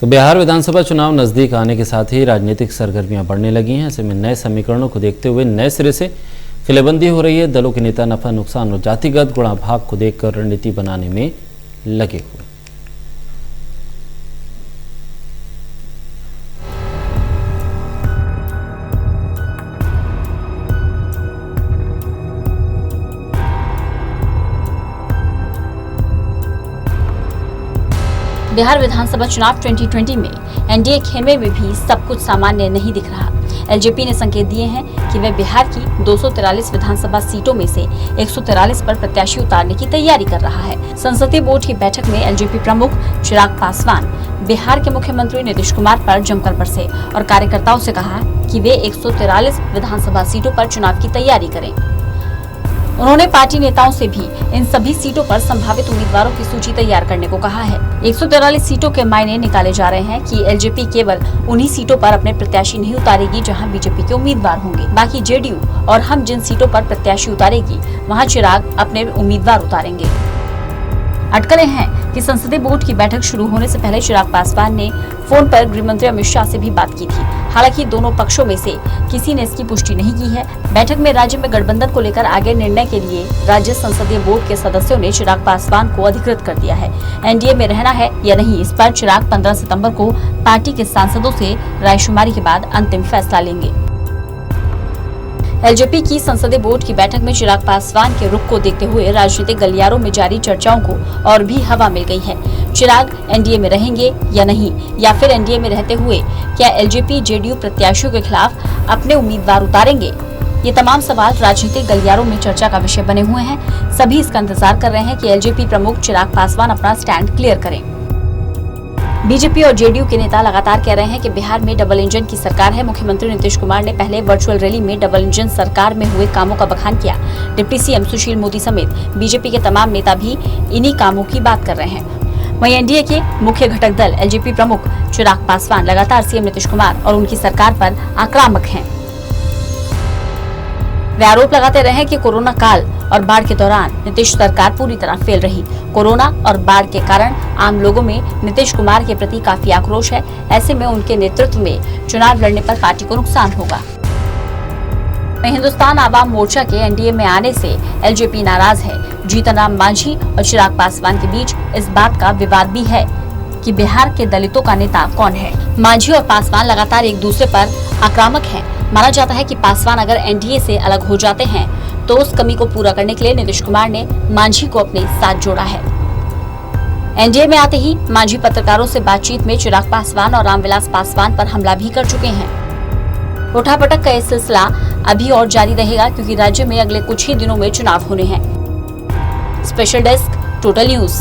तो बिहार विधानसभा चुनाव नजदीक आने के साथ ही राजनीतिक सरगर्मियां बढ़ने लगी हैं। ऐसे में नए समीकरणों को देखते हुए नए सिरे से किलेबंदी हो रही है। दलों के नेता नफा नुकसान और जातिगत गुणाभाग को देखकर रणनीति बनाने में लगे हुए। बिहार विधानसभा चुनाव 2020 में एनडीए खेमे में भी सब कुछ सामान्य नहीं दिख रहा। एलजेपी ने संकेत दिए हैं कि वह बिहार की 243 विधानसभा सीटों में से 143 पर प्रत्याशी उतारने की तैयारी कर रहा है। संसदीय बोर्ड की बैठक में एलजेपी प्रमुख चिराग पासवान बिहार के मुख्यमंत्री नीतीश कुमार पर जमकर बरसे और कार्यकर्ताओं से कहा कि वे 143 विधानसभा सीटों पर चुनाव की तैयारी करें। उन्होंने पार्टी नेताओं से भी इन सभी सीटों पर संभावित उम्मीदवारों की सूची तैयार करने को कहा है। 143 सीटों के मायने निकाले जा रहे हैं कि एलजेपी केवल उन्हीं सीटों पर अपने प्रत्याशी नहीं उतारेगी जहां बीजेपी के उम्मीदवार होंगे। बाकी जेडीयू और हम जिन सीटों पर प्रत्याशी उतारेगी वहां चिराग अपने उम्मीदवार उतारेंगे। अटकलें हैं कि संसदीय बोर्ड की बैठक शुरू होने से पहले चिराग पासवान ने फोन पर गृह मंत्री अमित शाह से भी बात की थी। हालांकि दोनों पक्षों में से किसी ने इसकी पुष्टि नहीं की है। बैठक में राज्य में गठबंधन को लेकर आगे निर्णय के लिए राज्य संसदीय बोर्ड के सदस्यों ने चिराग पासवान को अधिकृत कर दिया है। एनडीए में रहना है या नहीं, इस पर चिराग 15 सितंबर को पार्टी के सांसदों से रायशुमारी के बाद अंतिम फैसला लेंगे। एलजेपी की संसदीय बोर्ड की बैठक में चिराग पासवान के रुख को देखते हुए राजनीतिक गलियारों में जारी चर्चाओं को और भी हवा मिल गई है। चिराग एनडीए में रहेंगे या नहीं, या फिर एनडीए में रहते हुए क्या एलजेपी जेडीयू प्रत्याशियों के खिलाफ अपने उम्मीदवार उतारेंगे? ये तमाम सवाल राजनीतिक गलियारों में चर्चा का विषय बने हुए हैं। सभी इसका इंतजार कर रहे हैं कि एलजेपी प्रमुख चिराग पासवान अपना स्टैंड क्लियर करें। बीजेपी और जेडीयू के नेता लगातार कह रहे हैं कि बिहार में डबल इंजन की सरकार है। मुख्यमंत्री नीतीश कुमार ने पहले वर्चुअल रैली में डबल इंजन सरकार में हुए कामों का बखान किया। डिप्टी सीएम सुशील मोदी समेत बीजेपी के तमाम नेता भी इन्हीं कामों की बात कर रहे हैं। वहीं एनडीए के मुख्य घटक दल एलजेपी प्रमुख चिराग पासवान लगातार सीएम नीतीश कुमार और उनकी सरकार पर आक्रामक हैं। वे आरोप लगाते रहे हैं कि कोरोना काल और बाढ़ के दौरान नीतीश सरकार पूरी तरह फेल रही। कोरोना और बाढ़ के कारण आम लोगों में नीतीश कुमार के प्रति काफी आक्रोश है। ऐसे में उनके नेतृत्व में चुनाव लड़ने पर पार्टी को नुकसान होगा। हिंदुस्तान आवाम मोर्चा के एनडीए में आने से एलजेपी नाराज है। जीतन राम मांझी और चिराग पासवान के बीच इस बात का विवाद भी है कि बिहार के दलितों का नेता कौन है। मांझी और पासवान लगातार एक दूसरे पर आक्रामक हैं। माना जाता है कि पासवान अगर एनडीए से अलग हो जाते हैं तो उस कमी को पूरा करने के लिए नीतीश कुमार ने मांझी को अपने साथ जोड़ा है। एनडीए में आते ही मांझी पत्रकारों से बातचीत में चिराग पासवान और रामविलास पासवान पर हमला भी कर चुके हैं। उठापटक का यह सिलसिला अभी और जारी रहेगा क्योंकि राज्य में अगले कुछ ही दिनों में चुनाव होने हैं। Special desk, total news.